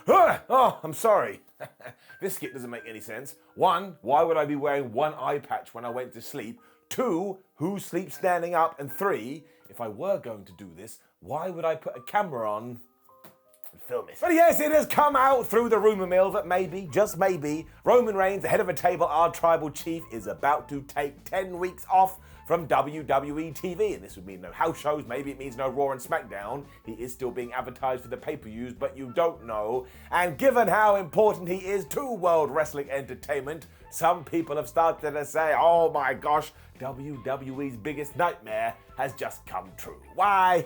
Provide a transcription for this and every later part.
Oh, I'm sorry. This skit doesn't make any sense. 1, why would I be wearing one eye patch when I went to sleep? 2, who sleeps standing up? And 3, if I were going to do this, why would I put a camera on and film it? But yes, it has come out through the rumor mill that maybe, just maybe, Roman Reigns, the head of a table, our tribal chief, is about to take 10 weeks off from WWE TV. And this would mean no house shows, maybe it means no Raw and SmackDown. He is still being advertised for the pay-per-views, but you don't know. And given how important he is to World Wrestling Entertainment, some people have started to say, oh my gosh, WWE's biggest nightmare has just come true. Why?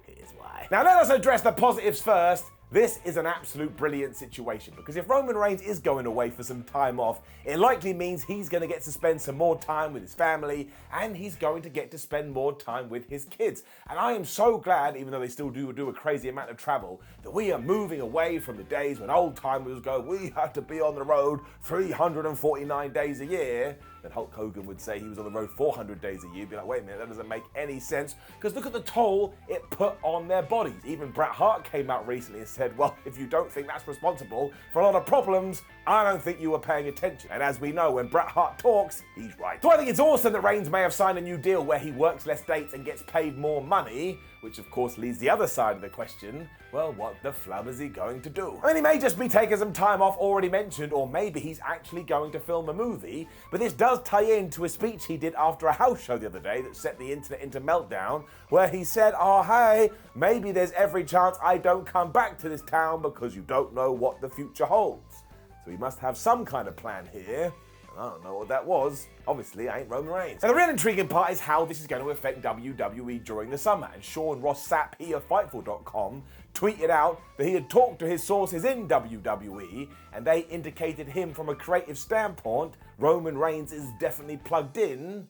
Here's why. Now let us address the positives first. This is an absolute brilliant situation because if Roman Reigns is going away for some time off, it likely means he's going to get to spend some more time with his family and he's going to get to spend more time with his kids. And I am so glad, even though they still do a crazy amount of travel, that we are moving away from the days when old timers go, we have to be on the road 349 days a year. Then Hulk Hogan would say he was on the road 400 days a year. Be like, wait a minute, that doesn't make any sense. Because look at the toll it put on their bodies. Even Bret Hart came out recently and said, well, if you don't think that's responsible for a lot of problems, I don't think you were paying attention. And as we know, when Bret Hart talks, he's right. So I think it's awesome that Reigns may have signed a new deal where he works less dates and gets paid more money, which of course leaves the other side of the question, well, what the flub is he going to do? I mean, he may just be taking some time off already mentioned, or maybe he's actually going to film a movie, but this does tie into a speech he did after a house show the other day that set the internet into meltdown, where he said, oh hey, maybe there's every chance I don't come back to this town because you don't know what the future holds. So he must have some kind of plan here. I don't know what that was. Obviously, I ain't Roman Reigns. And the real intriguing part is how this is going to affect WWE during the summer. And Sean Ross Sapp, he of Fightful.com, tweeted out that he had talked to his sources in WWE, and they indicated him from a creative standpoint, Roman Reigns is definitely plugged in.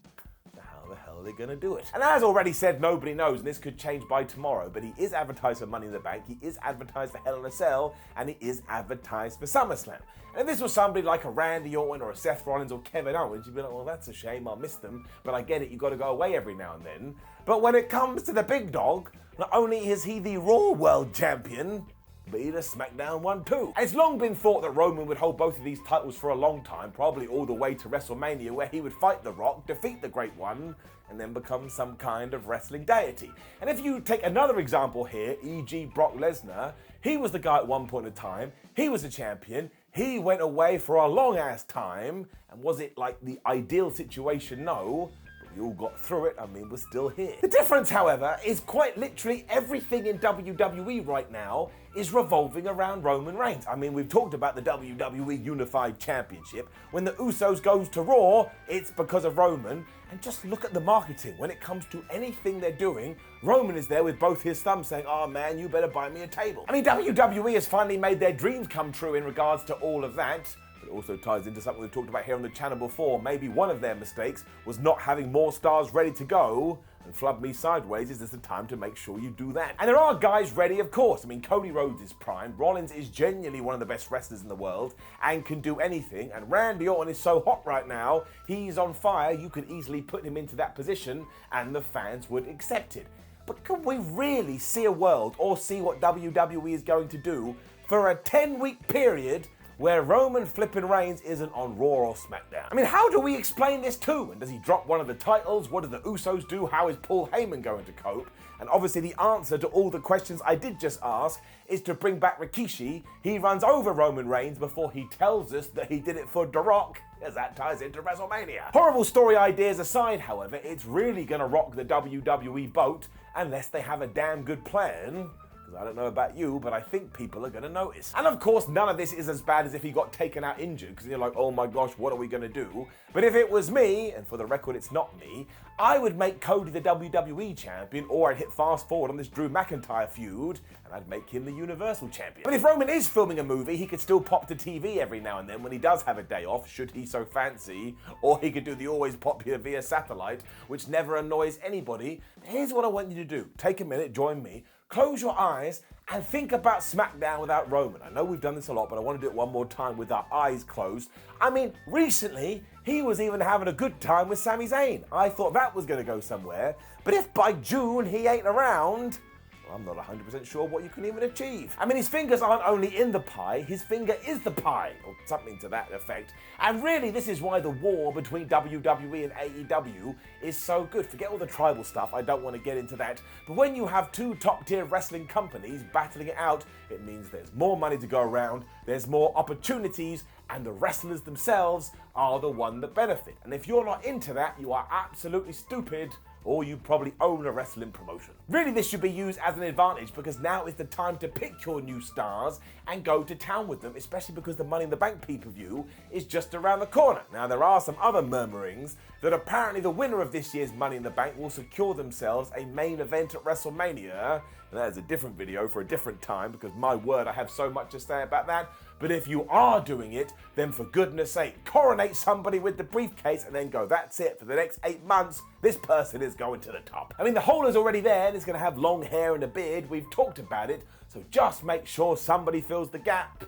How the hell are they going to do it? And as already said, nobody knows, and this could change by tomorrow, but he is advertised for Money in the Bank, he is advertised for Hell in a Cell, and he is advertised for SummerSlam. And if this was somebody like a Randy Orton or a Seth Rollins or Kevin Owens, you'd be like, well, that's a shame, I'll miss them, but I get it, you've got to go away every now and then. But when it comes to the big dog, not only is he the Raw World Champion, but he's a SmackDown one too. And it's long been thought that Roman would hold both of these titles for a long time, probably all the way to WrestleMania, where he would fight The Rock, defeat the Great One, and then become some kind of wrestling deity. And if you take another example here, e.g. Brock Lesnar, he was the guy at one point in time, he was a champion, he went away for a long ass time, and was it like the ideal situation? No. We all got through it, I mean, we're still here. The difference, however, is quite literally everything in WWE right now is revolving around Roman Reigns. I mean, we've talked about the WWE Unified Championship. When the Usos goes to Raw, it's because of Roman. And just look at the marketing. When it comes to anything they're doing, Roman is there with both his thumbs saying, oh man, you better buy me a table. I mean, WWE has finally made their dreams come true in regards to all of that. It also ties into something we've talked about here on the channel before. Maybe one of their mistakes was not having more stars ready to go, and flub me sideways, is this the time to make sure you do that? And there are guys ready, of course. I mean, Cody Rhodes is prime, Rollins is genuinely one of the best wrestlers in the world and can do anything, and Randy Orton is so hot right now, he's on fire, you could easily put him into that position and the fans would accept it. But can we really see a world, or see what WWE is going to do, for a 10-week period where Roman flipping Reigns isn't on Raw or SmackDown? I mean, how do we explain this too? And does he drop one of the titles? What do the Usos do? How is Paul Heyman going to cope? And obviously the answer to all the questions I did just ask is to bring back Rikishi. He runs over Roman Reigns before he tells us that he did it for The Rock, as that ties into WrestleMania. Horrible story ideas aside, however, it's really gonna rock the WWE boat unless they have a damn good plan. I don't know about you, but I think people are going to notice. And of course, none of this is as bad as if he got taken out injured, because you're like, oh my gosh, what are we going to do? But if it was me, and for the record, it's not me, I would make Cody the WWE champion, or I'd hit fast forward on this Drew McIntyre feud, and I'd make him the Universal champion. But if Roman is filming a movie, he could still pop to TV every now and then when he does have a day off, should he so fancy, or he could do the always popular via satellite, which never annoys anybody. Here's what I want you to do. Take a minute, join me, close your eyes and think about SmackDown without Roman. I know we've done this a lot, but I want to do it one more time with our eyes closed. I mean, recently, he was even having a good time with Sami Zayn. I thought that was going to go somewhere, but if by June he ain't around, I'm not 100% sure what you can even achieve. I mean, his fingers aren't only in the pie, his finger is the pie, or something to that effect. And really, this is why the war between WWE and AEW is so good. Forget all the tribal stuff, I don't want to get into that. But when you have two top-tier wrestling companies battling it out, it means there's more money to go around, there's more opportunities, and the wrestlers themselves are the one that benefit. And if you're not into that, you are absolutely stupid, or you probably own a wrestling promotion. Really, this should be used as an advantage because now is the time to pick your new stars and go to town with them, especially because the Money in the Bank pay-per-view is just around the corner. Now, there are some other murmurings that apparently the winner of this year's Money in the Bank will secure themselves a main event at WrestleMania. And that is a different video for a different time because, my word, I have so much to say about that. But if you are doing it, then for goodness sake, coronate somebody with the briefcase and then go, that's it, for the next 8 months, this person is going to the top. I mean, the hole is already there and it's going to have long hair and a beard. We've talked about it, so just make sure somebody fills the gap.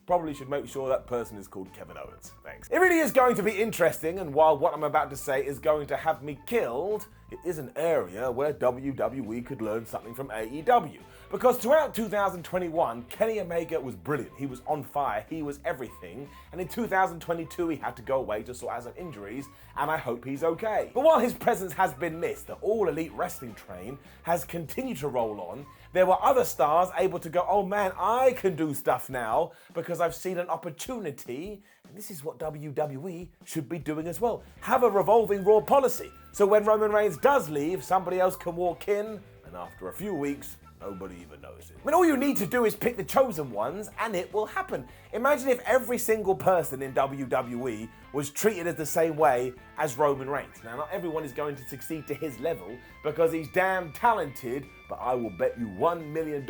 Probably should make sure that person is called Kevin Owens. Thanks. It really is going to be interesting, and while what I'm about to say is going to have me killed, it is an area where WWE could learn something from AEW. Because throughout 2021, Kenny Omega was brilliant. He was on fire, he was everything. And in 2022, he had to go away to sort out some injuries, and I hope he's okay. But while his presence has been missed, the All Elite Wrestling train has continued to roll on. There were other stars able to go, oh man, I can do stuff now because I've seen an opportunity. And this is what WWE should be doing as well. Have a revolving Raw policy. So when Roman Reigns does leave, somebody else can walk in, and after a few weeks, nobody even notices. I mean, all you need to do is pick the chosen ones and it will happen. Imagine if every single person in WWE was treated as the same way as Roman Reigns. Now, not everyone is going to succeed to his level because he's damn talented, but I will bet you $1 million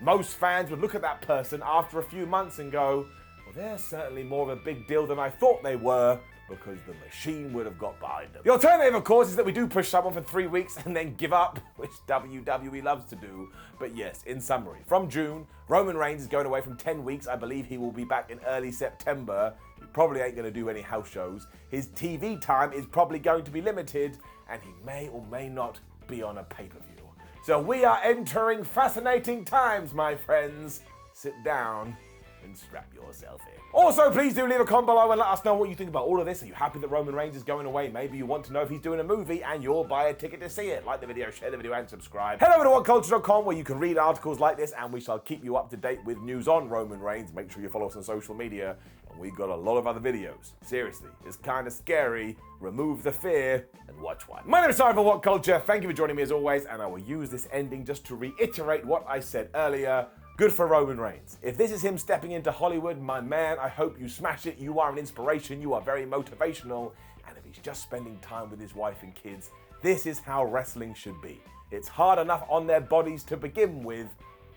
most fans would look at that person after a few months and go, well, they're certainly more of a big deal than I thought they were, because the machine would have got behind them. The alternative, of course, is that we do push someone for 3 weeks and then give up, which WWE loves to do. But yes, in summary, from June, Roman Reigns is going away from 10 weeks. I believe he will be back in early September. He probably ain't going to do any house shows. His TV time is probably going to be limited, and he may or may not be on a pay-per-view. So we are entering fascinating times, my friends. Sit down and strap yourself in. Also, please do leave a comment below and let us know what you think about all of this. Are you happy that Roman Reigns is going away? Maybe you want to know if he's doing a movie and you'll buy a ticket to see it. Like the video, share the video, and subscribe. Head over to whatculture.com where you can read articles like this, and we shall keep you up to date with news on Roman Reigns. Make sure you follow us on social media, and we've got a lot of other videos. Seriously, it's kind of scary. Remove the fear and watch one. My name is Simon from What Culture. Thank you for joining me as always, and I will use this ending just to reiterate what I said earlier. Good for Roman Reigns. If this is him stepping into Hollywood, my man, I hope you smash it. You are an inspiration. You are very motivational. And if he's just spending time with his wife and kids, this is how wrestling should be. It's hard enough on their bodies to begin with.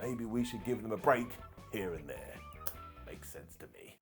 Maybe we should give them a break here and there. Makes sense to me.